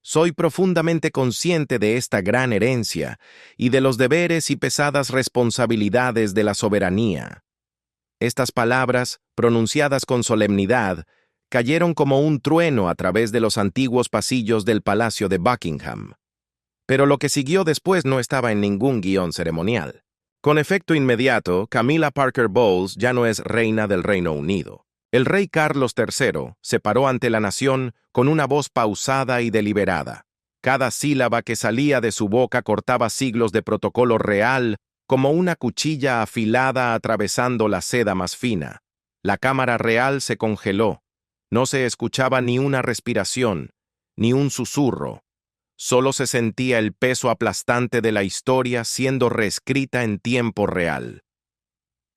Soy profundamente consciente de esta gran herencia y de los deberes y pesadas responsabilidades de la soberanía. Estas palabras, pronunciadas con solemnidad, cayeron como un trueno a través de los antiguos pasillos del Palacio de Buckingham. Pero lo que siguió después no estaba en ningún guión ceremonial. Con efecto inmediato, Camilla Parker Bowles ya no es reina del Reino Unido. El rey Carlos III se paró ante la nación con una voz pausada y deliberada. Cada sílaba que salía de su boca cortaba siglos de protocolo real, como una cuchilla afilada atravesando la seda más fina. La cámara real se congeló. No se escuchaba ni una respiración, ni un susurro. Solo se sentía el peso aplastante de la historia siendo reescrita en tiempo real.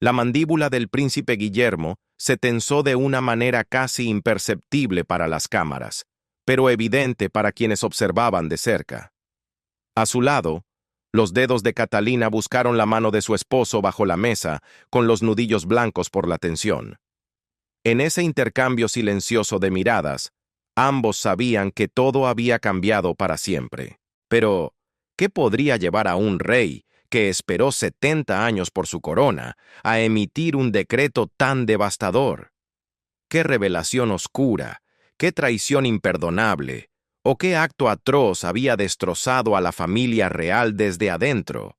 La mandíbula del príncipe Guillermo se tensó de una manera casi imperceptible para las cámaras, pero evidente para quienes observaban de cerca. A su lado, los dedos de Catalina buscaron la mano de su esposo bajo la mesa, con los nudillos blancos por la tensión. En ese intercambio silencioso de miradas, ambos sabían que todo había cambiado para siempre. Pero, ¿qué podría llevar a un rey, que esperó 70 años por su corona, a emitir un decreto tan devastador? ¿Qué revelación oscura, qué traición imperdonable, o qué acto atroz había destrozado a la familia real desde adentro?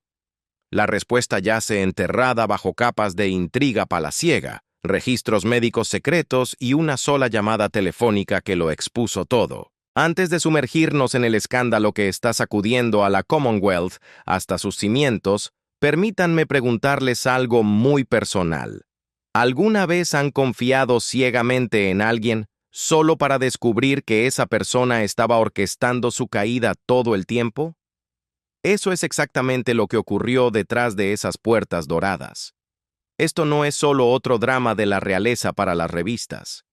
La respuesta yace enterrada bajo capas de intriga palaciega, registros médicos secretos y una sola llamada telefónica que lo expuso todo. Antes de sumergirnos en el escándalo que está sacudiendo a la Commonwealth hasta sus cimientos, permítanme preguntarles algo muy personal. ¿Alguna vez han confiado ciegamente en alguien solo para descubrir que esa persona estaba orquestando su caída todo el tiempo? Eso es exactamente lo que ocurrió detrás de esas puertas doradas. Esto no es solo otro drama de la realeza para las revistas.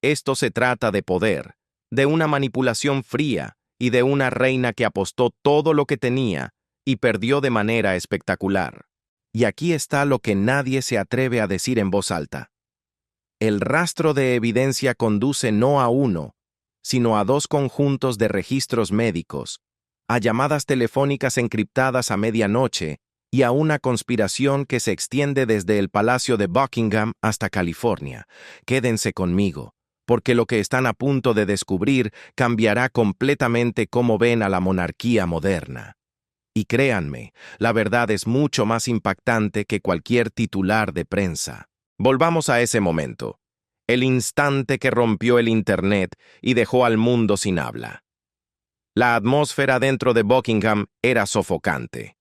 Esto se trata de poder, de una manipulación fría y de una reina que apostó todo lo que tenía y perdió de manera espectacular. Y aquí está lo que nadie se atreve a decir en voz alta. El rastro de evidencia conduce no a uno, sino a dos conjuntos de registros médicos, a llamadas telefónicas encriptadas a medianoche y a una conspiración que se extiende desde el Palacio de Buckingham hasta California. Quédense conmigo, porque lo que están a punto de descubrir cambiará completamente cómo ven a la monarquía moderna. Y créanme, la verdad es mucho más impactante que cualquier titular de prensa. Volvamos a ese momento, el instante que rompió el Internet y dejó al mundo sin habla. La atmósfera dentro de Buckingham era sofocante.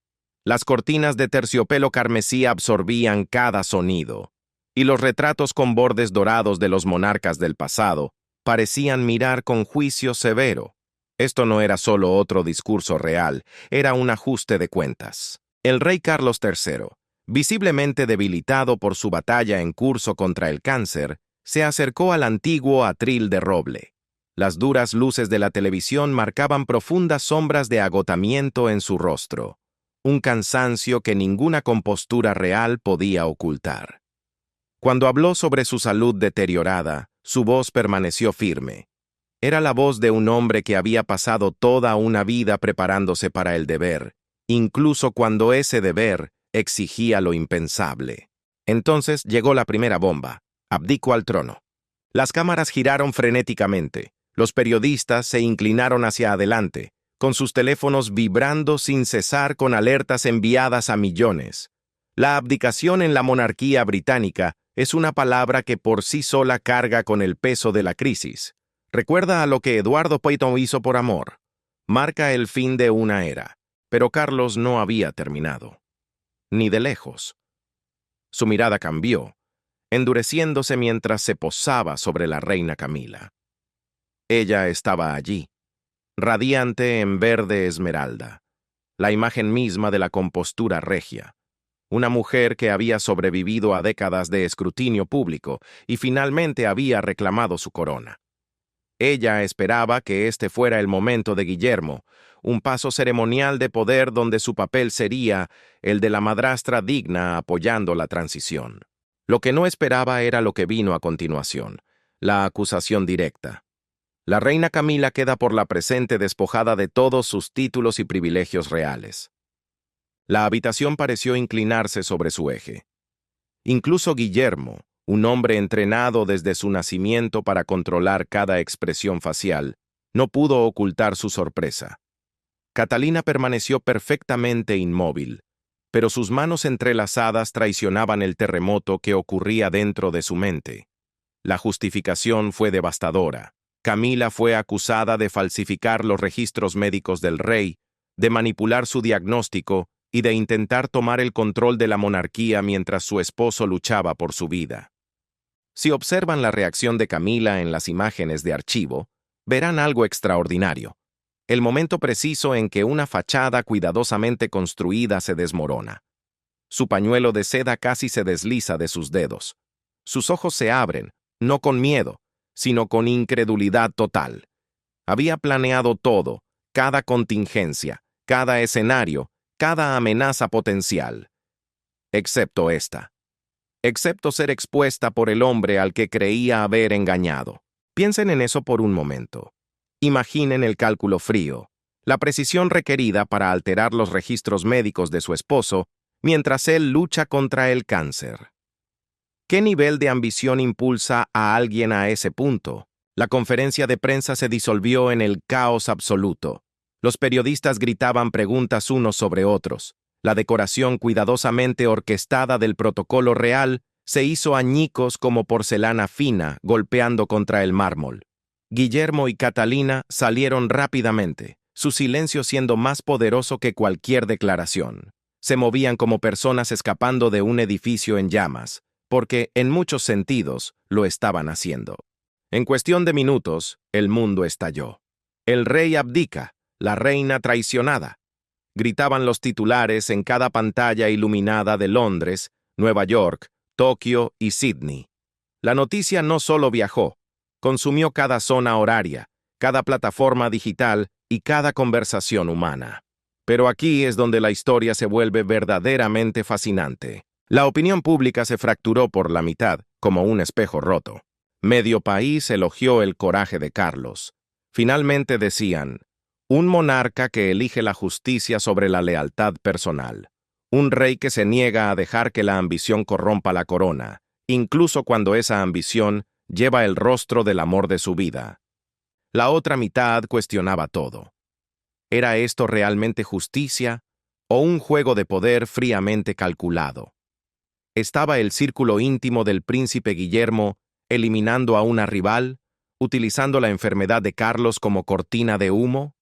Las cortinas de terciopelo carmesí absorbían cada sonido, y los retratos con bordes dorados de los monarcas del pasado parecían mirar con juicio severo. Esto no era solo otro discurso real, era un ajuste de cuentas. El rey Carlos III, visiblemente debilitado por su batalla en curso contra el cáncer, se acercó al antiguo atril de roble. Las duras luces de la televisión marcaban profundas sombras de agotamiento en su rostro, un cansancio que ninguna compostura real podía ocultar. Cuando habló sobre su salud deteriorada, su voz permaneció firme. Era la voz de un hombre que había pasado toda una vida preparándose para el deber, incluso cuando ese deber exigía lo impensable. Entonces llegó la primera bomba. Abdicó al trono. Las cámaras giraron frenéticamente. Los periodistas se inclinaron hacia adelante, con sus teléfonos vibrando sin cesar con alertas enviadas a millones. La abdicación en la monarquía británica es una palabra que por sí sola carga con el peso de la crisis. Recuerda a lo que Eduardo Peyton hizo por amor. Marca el fin de una era, pero Carlos no había terminado. Ni de lejos. Su mirada cambió, endureciéndose mientras se posaba sobre la reina Camila. Ella estaba allí, radiante en verde esmeralda, la imagen misma de la compostura regia. Una mujer que había sobrevivido a décadas de escrutinio público y finalmente había reclamado su corona. Ella esperaba que este fuera el momento de Guillermo, un paso ceremonial de poder donde su papel sería el de la madrastra digna apoyando la transición. Lo que no esperaba era lo que vino a continuación, la acusación directa. La reina Camila queda por la presente despojada de todos sus títulos y privilegios reales. La habitación pareció inclinarse sobre su eje. Incluso Guillermo, un hombre entrenado desde su nacimiento para controlar cada expresión facial, no pudo ocultar su sorpresa. Catalina permaneció perfectamente inmóvil, pero sus manos entrelazadas traicionaban el terremoto que ocurría dentro de su mente. La justificación fue devastadora. Camila fue acusada de falsificar los registros médicos del rey, de manipular su diagnóstico y de intentar tomar el control de la monarquía mientras su esposo luchaba por su vida. Si observan la reacción de Camila en las imágenes de archivo, verán algo extraordinario. El momento preciso en que una fachada cuidadosamente construida se desmorona. Su pañuelo de seda casi se desliza de sus dedos. Sus ojos se abren, no con miedo, sino con incredulidad total. Había planeado todo, cada contingencia, cada escenario, cada amenaza potencial. Excepto esta. Excepto ser expuesta por el hombre al que creía haber engañado. Piensen en eso por un momento. Imaginen el cálculo frío, la precisión requerida para alterar los registros médicos de su esposo mientras él lucha contra el cáncer. ¿Qué nivel de ambición impulsa a alguien a ese punto? La conferencia de prensa se disolvió en el caos absoluto. Los periodistas gritaban preguntas unos sobre otros. La decoración cuidadosamente orquestada del protocolo real se hizo añicos como porcelana fina golpeando contra el mármol. Guillermo y Catalina salieron rápidamente, su silencio siendo más poderoso que cualquier declaración. Se movían como personas escapando de un edificio en llamas, porque, en muchos sentidos, lo estaban haciendo. En cuestión de minutos, el mundo estalló. El rey abdica, la reina traicionada. Gritaban los titulares en cada pantalla iluminada de Londres, Nueva York, Tokio y Sydney. La noticia no solo viajó, consumió cada zona horaria, cada plataforma digital y cada conversación humana. Pero aquí es donde la historia se vuelve verdaderamente fascinante. La opinión pública se fracturó por la mitad, como un espejo roto. Medio país elogió el coraje de Carlos. Finalmente decían, un monarca que elige la justicia sobre la lealtad personal. Un rey que se niega a dejar que la ambición corrompa la corona, incluso cuando esa ambición lleva el rostro del amor de su vida. La otra mitad cuestionaba todo. ¿Era esto realmente justicia o un juego de poder fríamente calculado? ¿Estaba el círculo íntimo del príncipe Guillermo eliminando a una rival, utilizando la enfermedad de Carlos como cortina de humo?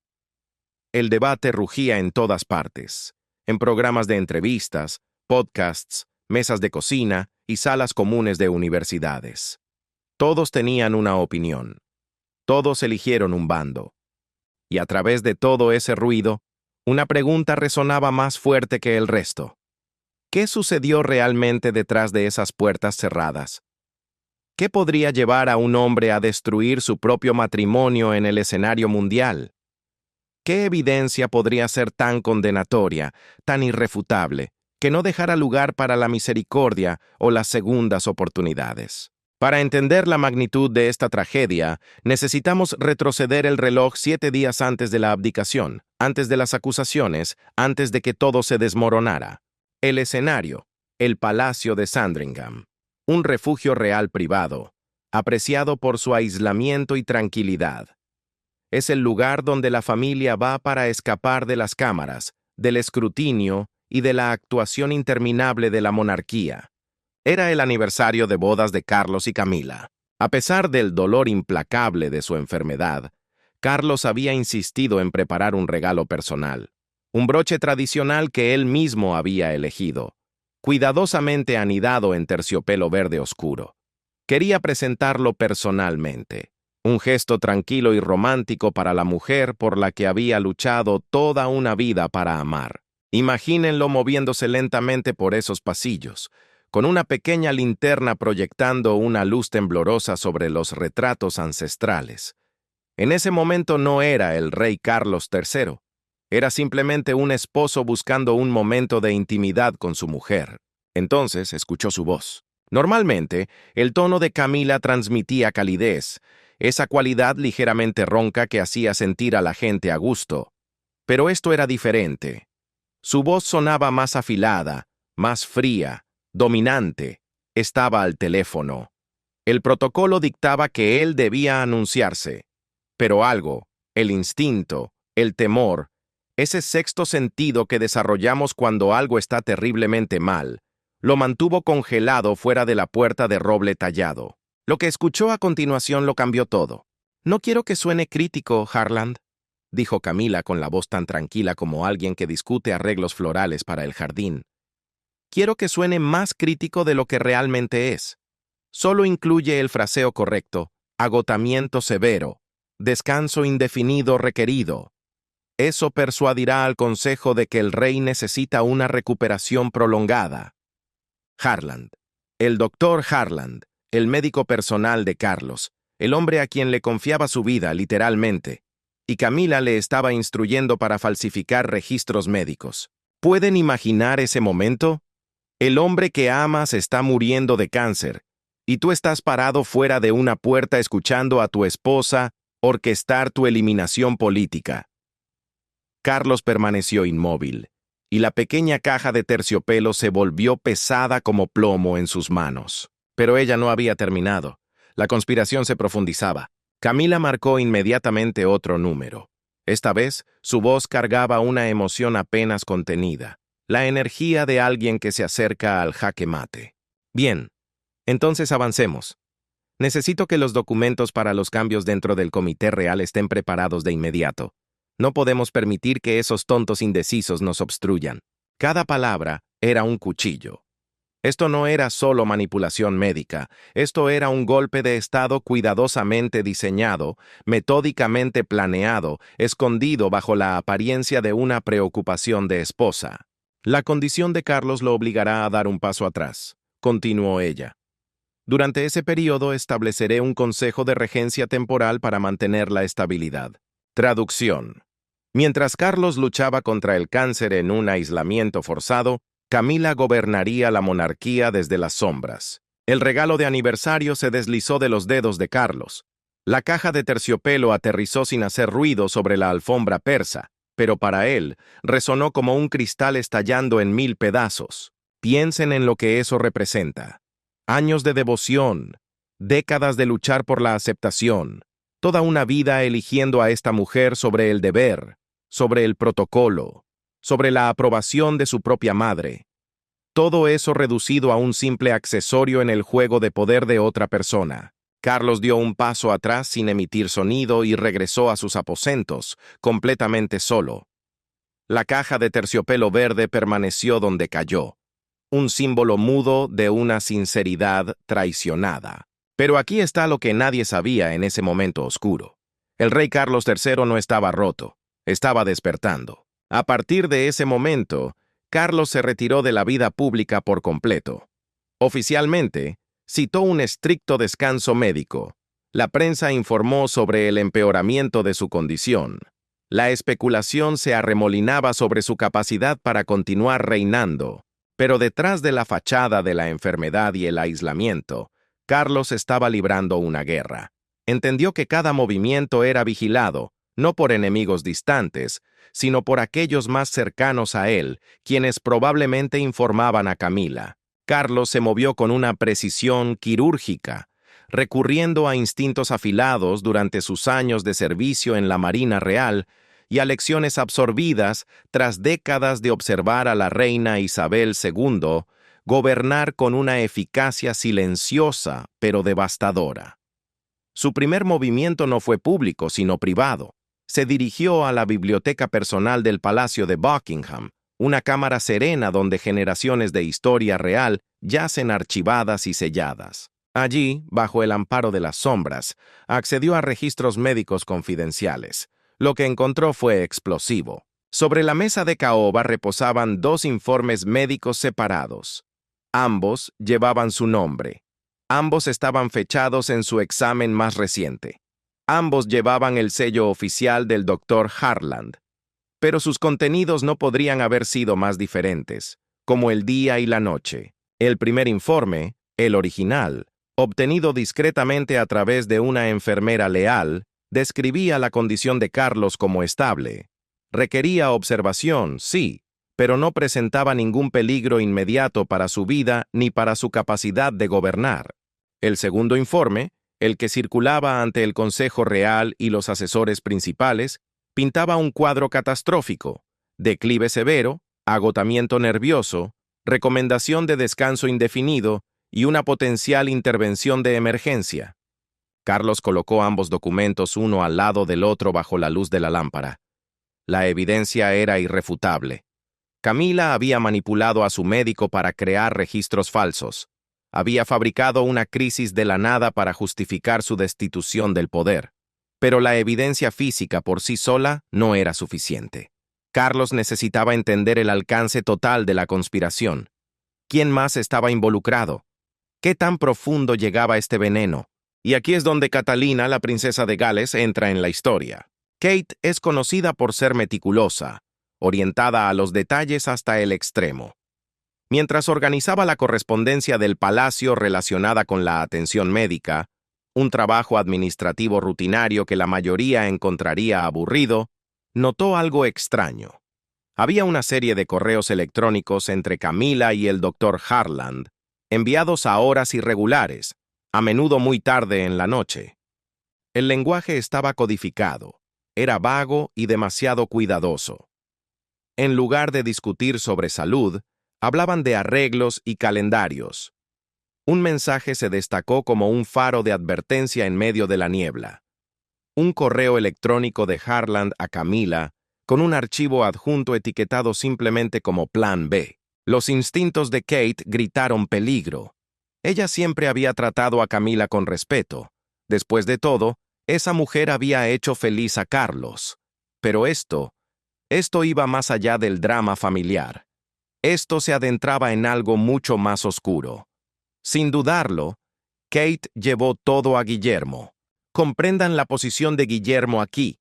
El debate rugía en todas partes, en programas de entrevistas, podcasts, mesas de cocina y salas comunes de universidades. Todos tenían una opinión. Todos eligieron un bando. Y a través de todo ese ruido, una pregunta resonaba más fuerte que el resto. ¿Qué sucedió realmente detrás de esas puertas cerradas? ¿Qué podría llevar a un hombre a destruir su propio matrimonio en el escenario mundial? ¿Qué evidencia podría ser tan condenatoria, tan irrefutable, que no dejara lugar para la misericordia o las segundas oportunidades? Para entender la magnitud de esta tragedia, necesitamos retroceder el reloj 7 días antes de la abdicación, antes de las acusaciones, antes de que todo se desmoronara. El escenario, el Palacio de Sandringham, un refugio real privado, apreciado por su aislamiento y tranquilidad. Es el lugar donde la familia va para escapar de las cámaras, del escrutinio y de la actuación interminable de la monarquía. Era el aniversario de bodas de Carlos y Camila. A pesar del dolor implacable de su enfermedad, Carlos había insistido en preparar un regalo personal, un broche tradicional que él mismo había elegido, cuidadosamente anidado en terciopelo verde oscuro. Quería presentarlo personalmente, un gesto tranquilo y romántico para la mujer por la que había luchado toda una vida para amar. Imagínenlo moviéndose lentamente por esos pasillos, con una pequeña linterna proyectando una luz temblorosa sobre los retratos ancestrales. En ese momento no era el rey Carlos III, era simplemente un esposo buscando un momento de intimidad con su mujer. Entonces escuchó su voz. Normalmente, el tono de Camila transmitía calidez. esa cualidad ligeramente ronca que hacía sentir a la gente a gusto. Pero esto era diferente. Su voz sonaba más afilada, más fría, dominante. Estaba al teléfono. El protocolo dictaba que él debía anunciarse. Pero algo, el instinto, el temor, ese sexto sentido que desarrollamos cuando algo está terriblemente mal, lo mantuvo congelado fuera de la puerta de roble tallado. Lo que escuchó a continuación lo cambió todo. «No quiero que suene crítico, Harland», dijo Camila con la voz tan tranquila como alguien que discute arreglos florales para el jardín. «Quiero que suene más crítico de lo que realmente es. Solo incluye el fraseo correcto, agotamiento severo, descanso indefinido requerido. Eso persuadirá al consejo de que el rey necesita una recuperación prolongada». Harland. El doctor Harland, el médico personal de Carlos, el hombre a quien le confiaba su vida, literalmente, y Camila le estaba instruyendo para falsificar registros médicos. ¿Pueden imaginar ese momento? El hombre que amas está muriendo de cáncer, y tú estás parado fuera de una puerta escuchando a tu esposa orquestar tu eliminación política. Carlos permaneció inmóvil, y la pequeña caja de terciopelo se volvió pesada como plomo en sus manos. Pero ella no había terminado. La conspiración se profundizaba. Camila marcó inmediatamente otro número. Esta vez, su voz cargaba una emoción apenas contenida, la energía de alguien que se acerca al jaque mate. «Bien, entonces avancemos. Necesito que los documentos para los cambios dentro del Comité Real estén preparados de inmediato. No podemos permitir que esos tontos indecisos nos obstruyan». Cada palabra era un cuchillo. Esto no era solo manipulación médica, esto era un golpe de estado cuidadosamente diseñado, metódicamente planeado, escondido bajo la apariencia de una preocupación de esposa. «La condición de Carlos lo obligará a dar un paso atrás», continuó ella. «Durante ese periodo estableceré un consejo de regencia temporal para mantener la estabilidad». Traducción. Mientras Carlos luchaba contra el cáncer en un aislamiento forzado, Camila gobernaría la monarquía desde las sombras. El regalo de aniversario se deslizó de los dedos de Carlos. La caja de terciopelo aterrizó sin hacer ruido sobre la alfombra persa, pero para él resonó como un cristal estallando en 1000 pedazos. Piensen en lo que eso representa. Años de devoción, décadas de luchar por la aceptación, toda una vida eligiendo a esta mujer sobre el deber, sobre el protocolo, sobre la aprobación de su propia madre. Todo eso reducido a un simple accesorio en el juego de poder de otra persona. Carlos dio un paso atrás sin emitir sonido y regresó a sus aposentos, completamente solo. La caja de terciopelo verde permaneció donde cayó, un símbolo mudo de una sinceridad traicionada. Pero aquí está lo que nadie sabía en ese momento oscuro. El rey Carlos III no estaba roto, estaba despertando. A partir de ese momento, Carlos se retiró de la vida pública por completo. Oficialmente, citó un estricto descanso médico. La prensa informó sobre el empeoramiento de su condición. La especulación se arremolinaba sobre su capacidad para continuar reinando. Pero detrás de la fachada de la enfermedad y el aislamiento, Carlos estaba librando una guerra. Entendió que cada movimiento era vigilado, no por enemigos distantes, sino por aquellos más cercanos a él, quienes probablemente informaban a Camila. Carlos se movió con una precisión quirúrgica, recurriendo a instintos afilados durante sus años de servicio en la Marina Real y a lecciones absorbidas tras décadas de observar a la reina Isabel II gobernar con una eficacia silenciosa pero devastadora. Su primer movimiento no fue público, sino privado. Se dirigió a la biblioteca personal del Palacio de Buckingham, una cámara serena donde generaciones de historia real yacen archivadas y selladas. Allí, bajo el amparo de las sombras, accedió a registros médicos confidenciales. Lo que encontró fue explosivo. Sobre la mesa de caoba reposaban 2 informes médicos separados. Ambos llevaban su nombre. Ambos estaban fechados en su examen más reciente. Ambos llevaban el sello oficial del Dr. Harland. Pero sus contenidos no podrían haber sido más diferentes, como el día y la noche. El primer informe, el original, obtenido discretamente a través de una enfermera leal, describía la condición de Carlos como estable. Requería observación, sí, pero no presentaba ningún peligro inmediato para su vida ni para su capacidad de gobernar. El segundo informe, el que circulaba ante el Consejo Real y los asesores principales, pintaba un cuadro catastrófico: declive severo, agotamiento nervioso, recomendación de descanso indefinido y una potencial intervención de emergencia. Carlos colocó ambos documentos uno al lado del otro bajo la luz de la lámpara. La evidencia era irrefutable. Camila había manipulado a su médico para crear registros falsos. Había fabricado una crisis de la nada para justificar su destitución del poder. Pero la evidencia física por sí sola no era suficiente. Carlos necesitaba entender el alcance total de la conspiración. ¿Quién más estaba involucrado? ¿Qué tan profundo llegaba este veneno? Y aquí es donde Catalina, la princesa de Gales, entra en la historia. Kate es conocida por ser meticulosa, orientada a los detalles hasta el extremo. Mientras organizaba la correspondencia del palacio relacionada con la atención médica, un trabajo administrativo rutinario que la mayoría encontraría aburrido, notó algo extraño. Había una serie de correos electrónicos entre Camila y el doctor Harland, enviados a horas irregulares, a menudo muy tarde en la noche. El lenguaje estaba codificado, era vago y demasiado cuidadoso. En lugar de discutir sobre salud, hablaban de arreglos y calendarios. Un mensaje se destacó como un faro de advertencia en medio de la niebla. Un correo electrónico de Harland a Camila, con un archivo adjunto etiquetado simplemente como Plan B. Los instintos de Kate gritaron peligro. Ella siempre había tratado a Camila con respeto. Después de todo, esa mujer había hecho feliz a Carlos. Pero esto iba más allá del drama familiar. Esto se adentraba en algo mucho más oscuro. Sin dudarlo, Kate llevó todo a Guillermo. Comprendan la posición de Guillermo aquí.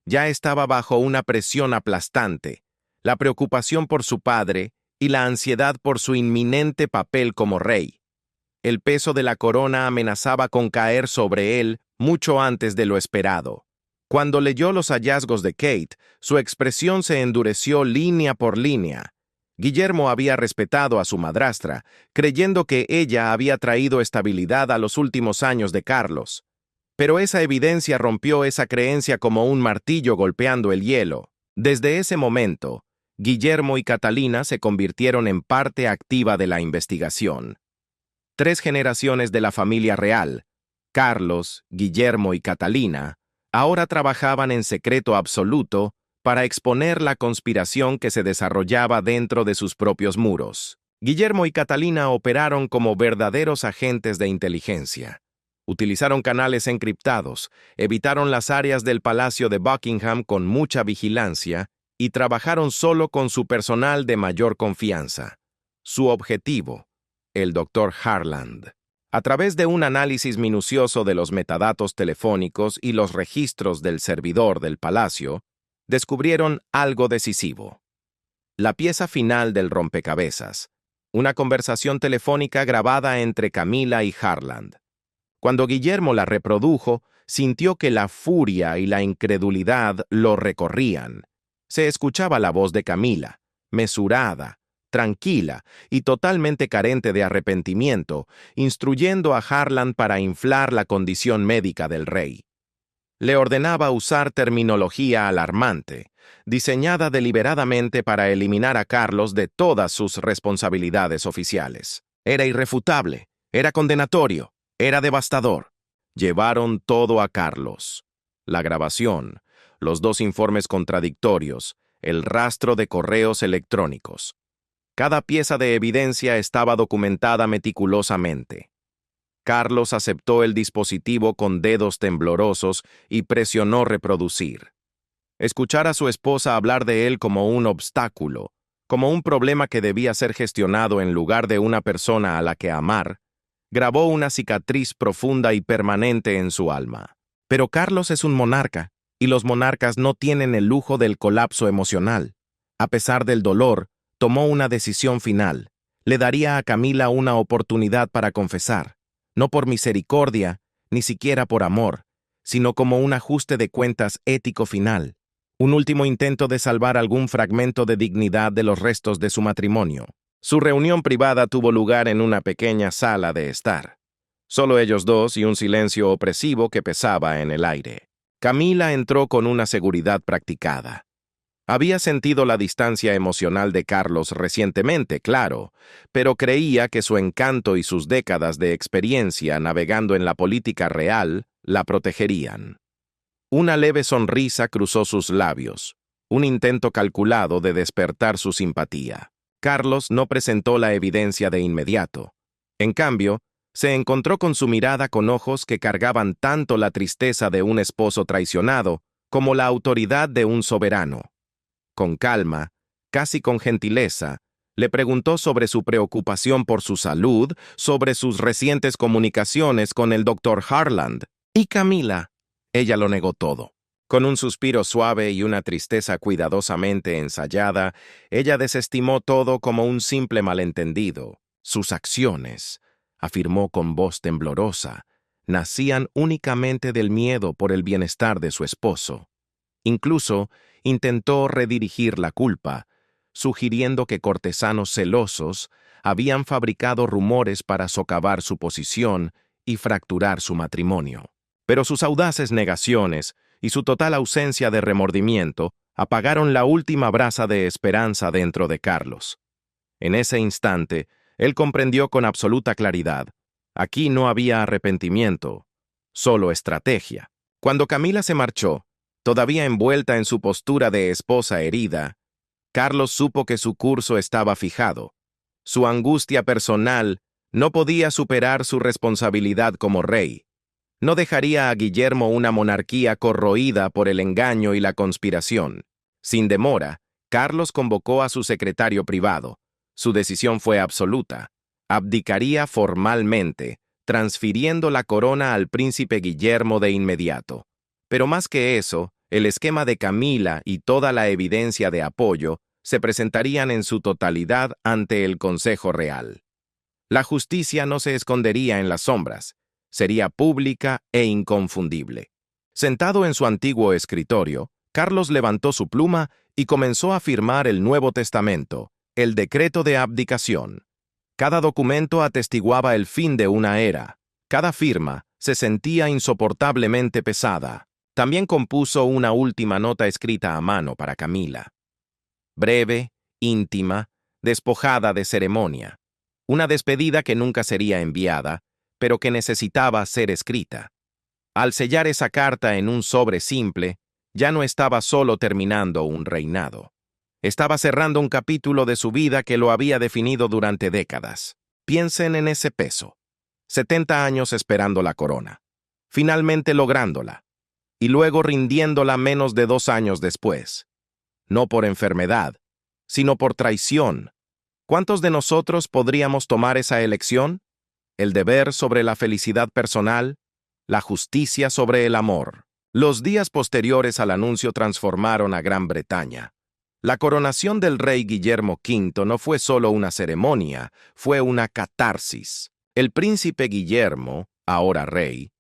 Ya estaba bajo una presión aplastante, la preocupación por su padre y la ansiedad por su inminente papel como rey. El peso de la corona amenazaba con caer sobre él mucho antes de lo esperado. Cuando leyó los hallazgos de Kate, su expresión se endureció línea por línea. Guillermo había respetado a su madrastra, creyendo que ella había traído estabilidad a los últimos años de Carlos. Pero esa evidencia rompió esa creencia como un martillo golpeando el hielo. Desde ese momento, Guillermo y Catalina se convirtieron en parte activa de la investigación. 3 generaciones de la familia real, Carlos, Guillermo y Catalina, ahora trabajaban en secreto absoluto para exponer la conspiración que se desarrollaba dentro de sus propios muros. Guillermo y Catalina operaron como verdaderos agentes de inteligencia. Utilizaron canales encriptados, evitaron las áreas del Palacio de Buckingham con mucha vigilancia y trabajaron solo con su personal de mayor confianza. Su objetivo, el Dr. Harland. A través de un análisis minucioso de los metadatos telefónicos y los registros del servidor del palacio, descubrieron algo decisivo. La pieza final del rompecabezas, una conversación telefónica grabada entre Camila y Harland. Cuando Guillermo la reprodujo, sintió que la furia y la incredulidad lo recorrían. Se escuchaba la voz de Camila, mesurada, tranquila y totalmente carente de arrepentimiento, instruyendo a Harland para inflar la condición médica del rey. Le ordenaba usar terminología alarmante, diseñada deliberadamente para eliminar a Carlos de todas sus responsabilidades oficiales. Era irrefutable, era condenatorio, era devastador. Llevaron todo a Carlos. La grabación, los 2 informes contradictorios, el rastro de correos electrónicos. Cada pieza de evidencia estaba documentada meticulosamente. Carlos aceptó el dispositivo con dedos temblorosos y presionó reproducir. Escuchar a su esposa hablar de él como un obstáculo, como un problema que debía ser gestionado en lugar de una persona a la que amar, grabó una cicatriz profunda y permanente en su alma. Pero Carlos es un monarca, y los monarcas no tienen el lujo del colapso emocional. A pesar del dolor, tomó una decisión final. Le daría a Camila una oportunidad para confesar. no por misericordia, ni siquiera por amor, sino como un ajuste de cuentas ético final, un último intento de salvar algún fragmento de dignidad de los restos de su matrimonio. Su reunión privada tuvo lugar en una pequeña sala de estar. Solo ellos dos y un silencio opresivo que pesaba en el aire. Camila entró con una seguridad practicada. Había sentido la distancia emocional de Carlos recientemente, claro, pero creía que su encanto y sus décadas de experiencia navegando en la política real la protegerían. Una leve sonrisa cruzó sus labios, un intento calculado de despertar su simpatía. Carlos no presentó la evidencia de inmediato. En cambio, se encontró con su mirada con ojos que cargaban tanto la tristeza de un esposo traicionado como la autoridad de un soberano. Con calma, casi con gentileza, le preguntó sobre su preocupación por su salud, sobre sus recientes comunicaciones con el doctor Harland. ¿Y Camila? Ella lo negó todo. Con un suspiro suave y una tristeza cuidadosamente ensayada, ella desestimó todo como un simple malentendido. Sus acciones, afirmó con voz temblorosa, nacían únicamente del miedo por el bienestar de su esposo. Incluso intentó redirigir la culpa, sugiriendo que cortesanos celosos habían fabricado rumores para socavar su posición y fracturar su matrimonio. Pero sus audaces negaciones y su total ausencia de remordimiento apagaron la última brasa de esperanza dentro de Carlos. En ese instante, él comprendió con absoluta claridad. Aquí no había arrepentimiento, solo estrategia. Cuando Camila se marchó, todavía envuelta en su postura de esposa herida, Carlos supo que su curso estaba fijado. Su angustia personal no podía superar su responsabilidad como rey. No dejaría a Guillermo una monarquía corroída por el engaño y la conspiración. Sin demora, Carlos convocó a su secretario privado. Su decisión fue absoluta. Abdicaría formalmente, transfiriendo la corona al príncipe Guillermo de inmediato. Pero más que eso, el esquema de Camila y toda la evidencia de apoyo se presentarían en su totalidad ante el Consejo Real. La justicia no se escondería en las sombras, sería pública e inconfundible. Sentado en su antiguo escritorio, Carlos levantó su pluma y comenzó a firmar el Nuevo Testamento, el decreto de abdicación. Cada documento atestiguaba el fin de una era. Cada firma se sentía insoportablemente pesada. También compuso una última nota escrita a mano para Camila. Breve, íntima, despojada de ceremonia. Una despedida que nunca sería enviada, pero que necesitaba ser escrita. Al sellar esa carta en un sobre simple, ya no estaba solo terminando un reinado. Estaba cerrando un capítulo de su vida que lo había definido durante décadas. Piensen en ese peso. 70 años esperando la corona, finalmente lográndola, y luego rindiéndola menos de 2 años después. No por enfermedad, sino por traición. ¿Cuántos de nosotros podríamos tomar esa elección? El deber sobre la felicidad personal, la justicia sobre el amor. Los días posteriores al anuncio transformaron a Gran Bretaña. La coronación del rey Guillermo V no fue solo una ceremonia, fue una catarsis. El príncipe Guillermo, ahora rey,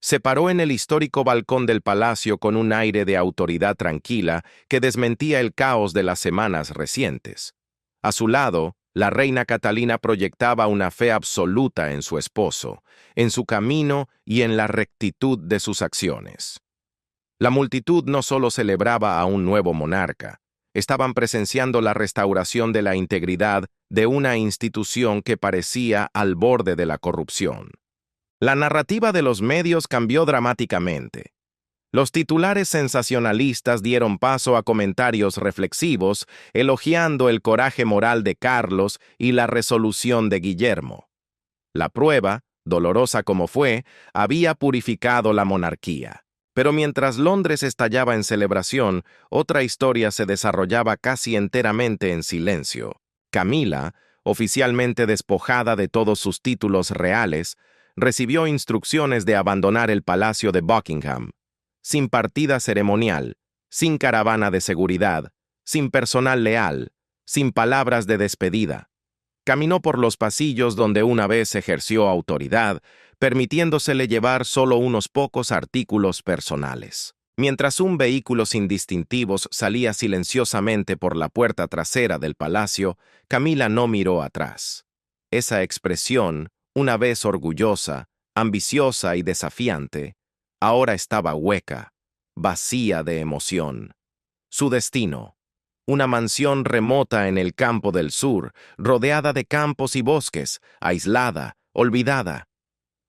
se paró en el histórico balcón del palacio con un aire de autoridad tranquila que desmentía el caos de las semanas recientes. A su lado, la reina Catalina proyectaba una fe absoluta en su esposo, en su camino y en la rectitud de sus acciones. La multitud no solo celebraba a un nuevo monarca, estaban presenciando la restauración de la integridad de una institución que parecía al borde de la corrupción. La narrativa de los medios cambió dramáticamente. Los titulares sensacionalistas dieron paso a comentarios reflexivos, elogiando el coraje moral de Carlos y la resolución de Guillermo. La prueba, dolorosa como fue, había purificado la monarquía. Pero mientras Londres estallaba en celebración, otra historia se desarrollaba casi enteramente en silencio. Camila, oficialmente despojada de todos sus títulos reales, recibió instrucciones de abandonar el palacio de Buckingham, sin partida ceremonial, sin caravana de seguridad, sin personal leal, sin palabras de despedida. Caminó por los pasillos donde una vez ejerció autoridad, permitiéndosele llevar solo unos pocos artículos personales. Mientras un vehículo sin distintivos salía silenciosamente por la puerta trasera del palacio, Camila no miró atrás. Esa expresión, una vez orgullosa, ambiciosa y desafiante, ahora estaba hueca, vacía de emoción. Su destino, una mansión remota en el campo del sur, rodeada de campos y bosques, aislada, olvidada.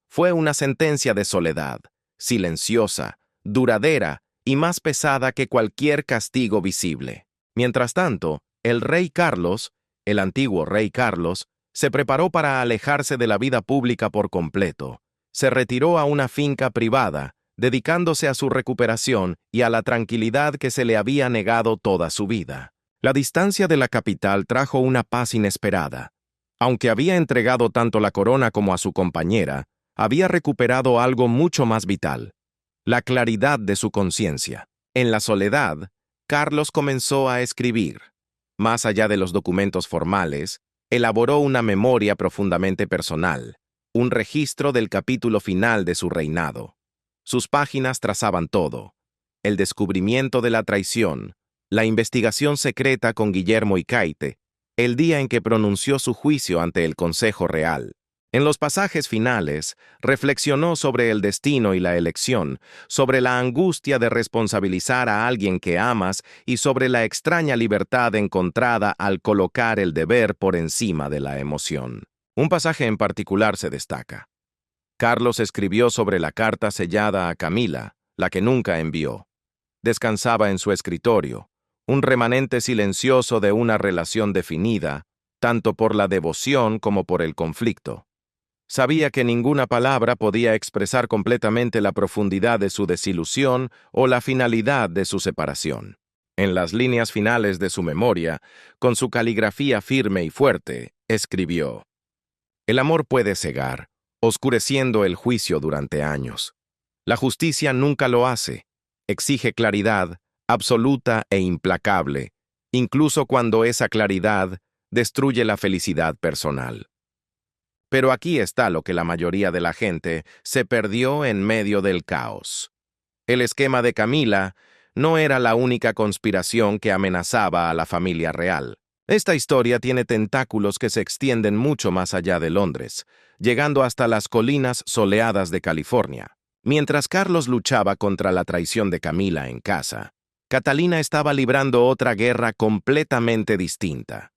Fue una sentencia de soledad, silenciosa, duradera y más pesada que cualquier castigo visible. Mientras tanto, el rey Carlos, el antiguo rey Carlos, se preparó para alejarse de la vida pública por completo. Se retiró a una finca privada, dedicándose a su recuperación y a la tranquilidad que se le había negado toda su vida. La distancia de la capital trajo una paz inesperada. Aunque había entregado tanto la corona como a su compañera, había recuperado algo mucho más vital: la claridad de su conciencia. En la soledad, Carlos comenzó a escribir. Más allá de los documentos formales, elaboró una memoria profundamente personal, un registro del capítulo final de su reinado. Sus páginas trazaban todo: el descubrimiento de la traición, la investigación secreta con Guillermo y Kaite, el día en que pronunció su juicio ante el Consejo Real. En los pasajes finales, reflexionó sobre el destino y la elección, sobre la angustia de responsabilizar a alguien que amas y sobre la extraña libertad encontrada al colocar el deber por encima de la emoción. Un pasaje en particular se destaca. Carlos escribió sobre la carta sellada a Camila, la que nunca envió. Descansaba en su escritorio, un remanente silencioso de una relación definida, tanto por la devoción como por el conflicto. Sabía que ninguna palabra podía expresar completamente la profundidad de su desilusión o la finalidad de su separación. En las líneas finales de su memoria, con su caligrafía firme y fuerte, escribió: «El amor puede cegar, oscureciendo el juicio durante años. La justicia nunca lo hace. Exige claridad, absoluta e implacable, incluso cuando esa claridad destruye la felicidad personal». Pero aquí está lo que la mayoría de la gente se perdió en medio del caos. El esquema de Camila no era la única conspiración que amenazaba a la familia real. Esta historia tiene tentáculos que se extienden mucho más allá de Londres, llegando hasta las colinas soleadas de California. Mientras Carlos luchaba contra la traición de Camila en casa, Catalina estaba librando otra guerra completamente distinta.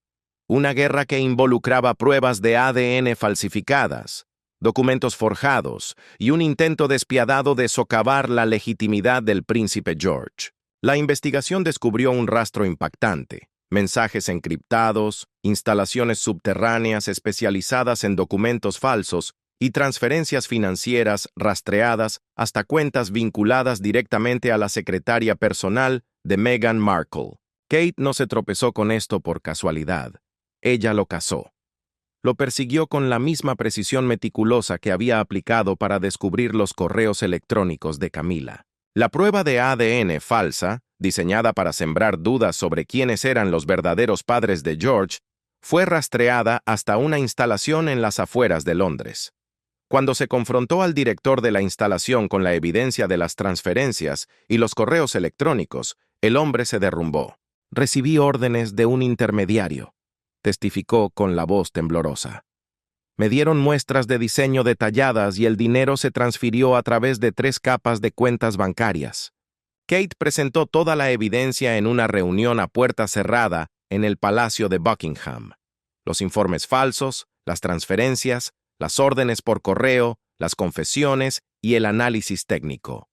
Una guerra que involucraba pruebas de ADN falsificadas, documentos forjados y un intento despiadado de socavar la legitimidad del príncipe George. La investigación descubrió un rastro impactante: mensajes encriptados, instalaciones subterráneas especializadas en documentos falsos y transferencias financieras rastreadas hasta cuentas vinculadas directamente a la secretaria personal de Meghan Markle. Kate no se tropezó con esto por casualidad. Ella lo cazó. Lo persiguió con la misma precisión meticulosa que había aplicado para descubrir los correos electrónicos de Camila. La prueba de ADN falsa, diseñada para sembrar dudas sobre quiénes eran los verdaderos padres de George, fue rastreada hasta una instalación en las afueras de Londres. Cuando se confrontó al director de la instalación con la evidencia de las transferencias y los correos electrónicos, el hombre se derrumbó. «Recibí órdenes de un intermediario», testificó con la voz temblorosa. «Me dieron muestras de diseño detalladas y el dinero se transfirió a través de 3 capas de cuentas bancarias». Kate presentó toda la evidencia en una reunión a puerta cerrada en el Palacio de Buckingham. Los informes falsos, las transferencias, las órdenes por correo, las confesiones y el análisis técnico.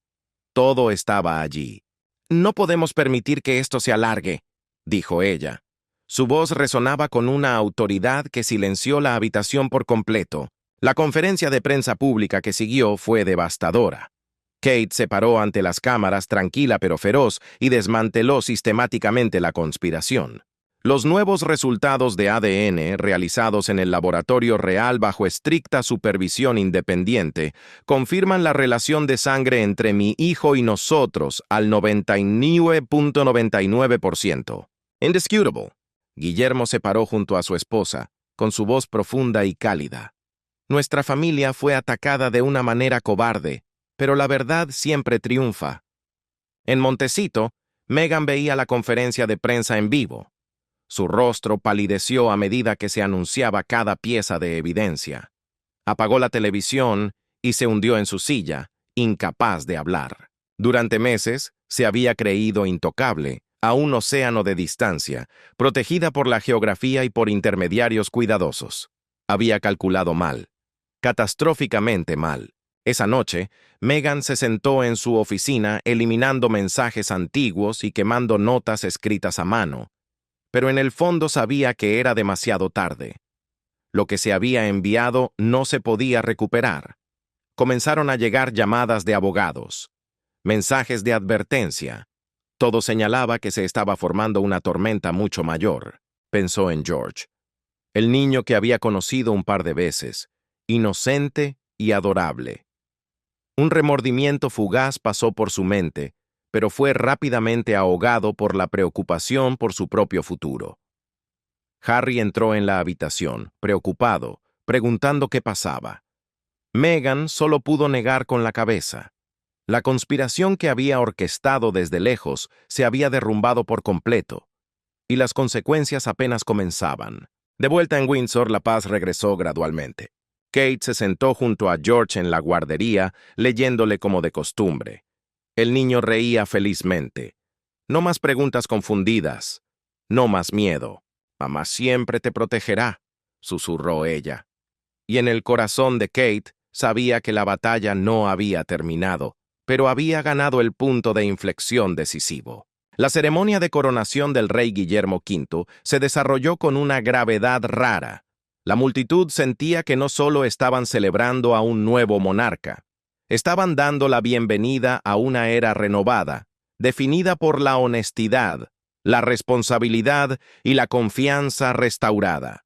Todo estaba allí. «No podemos permitir que esto se alargue», dijo ella. Su voz resonaba con una autoridad que silenció la habitación por completo. La conferencia de prensa pública que siguió fue devastadora. Kate se paró ante las cámaras tranquila pero feroz y desmanteló sistemáticamente la conspiración. Los nuevos resultados de ADN realizados en el laboratorio real bajo estricta supervisión independiente confirman la relación de sangre entre mi hijo y nosotros al 99.99%. Indisputable. Guillermo se paró junto a su esposa, con su voz profunda y cálida. Nuestra familia fue atacada de una manera cobarde, pero la verdad siempre triunfa. En Montecito, Megan veía la conferencia de prensa en vivo. Su rostro palideció a medida que se anunciaba cada pieza de evidencia. Apagó la televisión y se hundió en su silla, incapaz de hablar. Durante meses, se había creído intocable, a un océano de distancia, protegida por la geografía y por intermediarios cuidadosos. Había calculado mal, catastróficamente mal. Esa noche, Megan se sentó en su oficina eliminando mensajes antiguos y quemando notas escritas a mano, pero en el fondo sabía que era demasiado tarde. Lo que se había enviado no se podía recuperar. Comenzaron a llegar llamadas de abogados, mensajes de advertencia. Todo señalaba que se estaba formando una tormenta mucho mayor. Pensó en George, el niño que había conocido un par de veces, inocente y adorable. Un remordimiento fugaz pasó por su mente, pero fue rápidamente ahogado por la preocupación por su propio futuro. Harry entró en la habitación, preocupado, preguntando qué pasaba. Megan solo pudo negar con la cabeza. La conspiración que había orquestado desde lejos se había derrumbado por completo, y las consecuencias apenas comenzaban. De vuelta en Windsor, la paz regresó gradualmente. Kate se sentó junto a George en la guardería, leyéndole como de costumbre. El niño reía felizmente. No más preguntas confundidas. No más miedo. Mamá siempre te protegerá, susurró ella. Y en el corazón de Kate sabía que la batalla no había terminado, pero había ganado el punto de inflexión decisivo. La ceremonia de coronación del rey Guillermo V se desarrolló con una gravedad rara. La multitud sentía que no solo estaban celebrando a un nuevo monarca, estaban dando la bienvenida a una era renovada, definida por la honestidad, la responsabilidad y la confianza restaurada.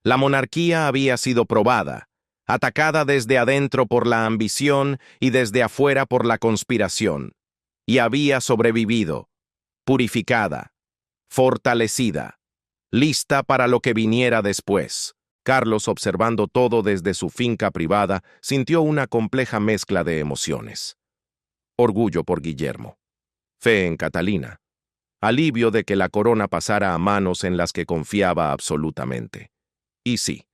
La monarquía había sido probada, atacada desde adentro por la ambición y desde afuera por la conspiración, y había sobrevivido, purificada, fortalecida, lista para lo que viniera después. Carlos, observando todo desde su finca privada, sintió una compleja mezcla de emociones. Orgullo por Guillermo, fe en Catalina, alivio de que la corona pasara a manos en las que confiaba absolutamente. Y sí,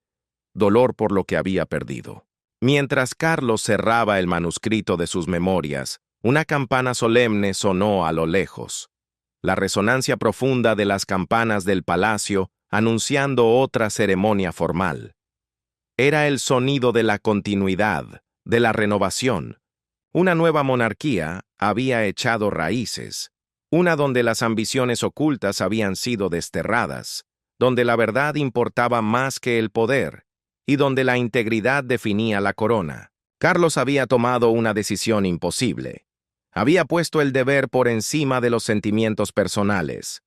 dolor por lo que había perdido. Mientras Carlos cerraba el manuscrito de sus memorias, una campana solemne sonó a lo lejos. La resonancia profunda de las campanas del palacio anunciando otra ceremonia formal. Era el sonido de la continuidad, de la renovación. Una nueva monarquía había echado raíces, una donde las ambiciones ocultas habían sido desterradas, donde la verdad importaba más que el poder, y donde la integridad definía la corona. Carlos había tomado una decisión imposible. Había puesto el deber por encima de los sentimientos personales.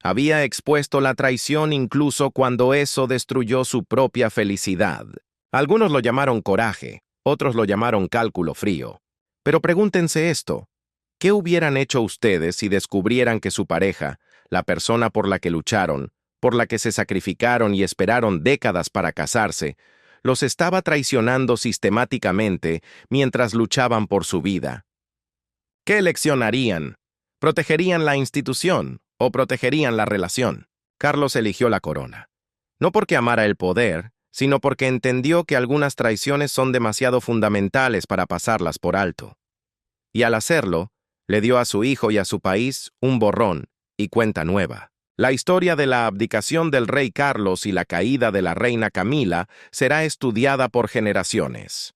Había expuesto la traición incluso cuando eso destruyó su propia felicidad. Algunos lo llamaron coraje, otros lo llamaron cálculo frío. Pero pregúntense esto, ¿qué hubieran hecho ustedes si descubrieran que su pareja, la persona por la que lucharon, por la que se sacrificaron y esperaron décadas para casarse, los estaba traicionando sistemáticamente mientras luchaban por su vida? ¿Qué elección harían? ¿Protegerían la institución o protegerían la relación? Carlos eligió la corona. No porque amara el poder, sino porque entendió que algunas traiciones son demasiado fundamentales para pasarlas por alto. Y al hacerlo, le dio a su hijo y a su país un borrón y cuenta nueva. La historia de la abdicación del rey Carlos y la caída de la reina Camila será estudiada por generaciones.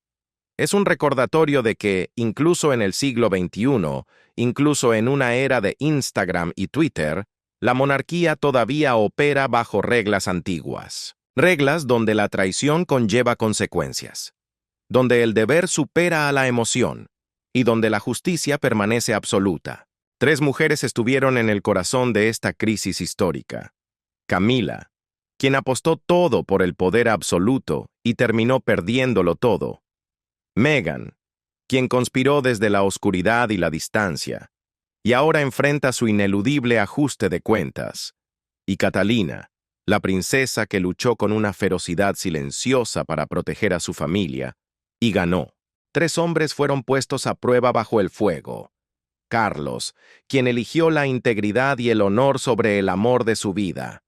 Es un recordatorio de que, incluso en el siglo XXI, incluso en una era de Instagram y Twitter, la monarquía todavía opera bajo reglas antiguas. Reglas donde la traición conlleva consecuencias, donde el deber supera a la emoción y donde la justicia permanece absoluta. 3 mujeres estuvieron en el corazón de esta crisis histórica. Camila, quien apostó todo por el poder absoluto y terminó perdiéndolo todo. Megan, quien conspiró desde la oscuridad y la distancia, y ahora enfrenta su ineludible ajuste de cuentas. Y Catalina, La princesa que luchó con una ferocidad silenciosa para proteger a su familia, y ganó. 3 hombres fueron puestos a prueba bajo el fuego. Carlos, quien eligió la integridad y el honor sobre el amor de su vida.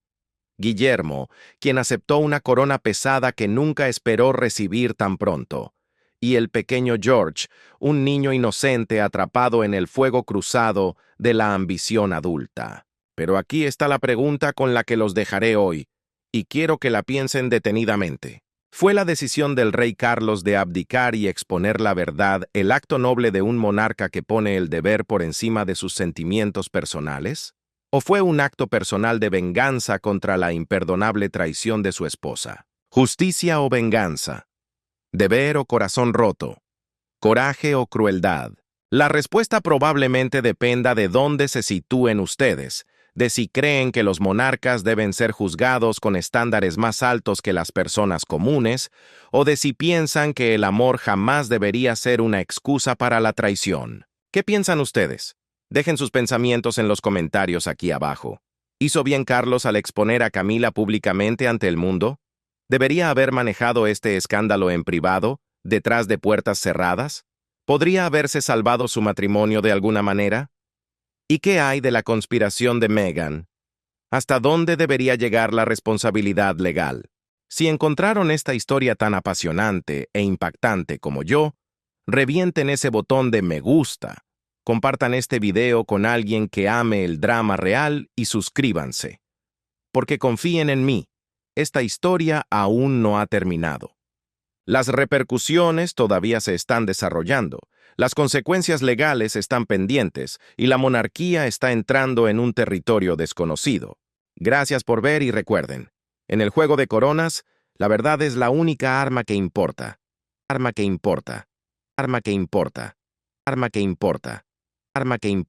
Guillermo, quien aceptó una corona pesada que nunca esperó recibir tan pronto. Y el pequeño George, un niño inocente atrapado en el fuego cruzado de la ambición adulta. Pero aquí está la pregunta con la que los dejaré hoy, y quiero que la piensen detenidamente. ¿Fue la decisión del rey Carlos de abdicar y exponer la verdad el acto noble de un monarca que pone el deber por encima de sus sentimientos personales? ¿O fue un acto personal de venganza contra la imperdonable traición de su esposa? ¿Justicia o venganza? ¿Deber o corazón roto? ¿Coraje o crueldad? La respuesta probablemente dependa de dónde se sitúen ustedes, de si creen que los monarcas deben ser juzgados con estándares más altos que las personas comunes, o de si piensan que el amor jamás debería ser una excusa para la traición. ¿Qué piensan ustedes? Dejen sus pensamientos en los comentarios aquí abajo. ¿Hizo bien Carlos al exponer a Camila públicamente ante el mundo? ¿Debería haber manejado este escándalo en privado, detrás de puertas cerradas? ¿Podría haberse salvado su matrimonio de alguna manera? ¿Y qué hay de la conspiración de Meghan? ¿Hasta dónde debería llegar la responsabilidad legal? Si encontraron esta historia tan apasionante e impactante como yo, revienten ese botón de me gusta, compartan este video con alguien que ame el drama real y suscríbanse. Porque confíen en mí, esta historia aún no ha terminado. Las repercusiones todavía se están desarrollando, las consecuencias legales están pendientes y la monarquía está entrando en un territorio desconocido. Gracias por ver y recuerden, en el juego de coronas, la verdad es la única arma que importa. Arma que importa. Arma que importa. Arma que importa. Arma que importa.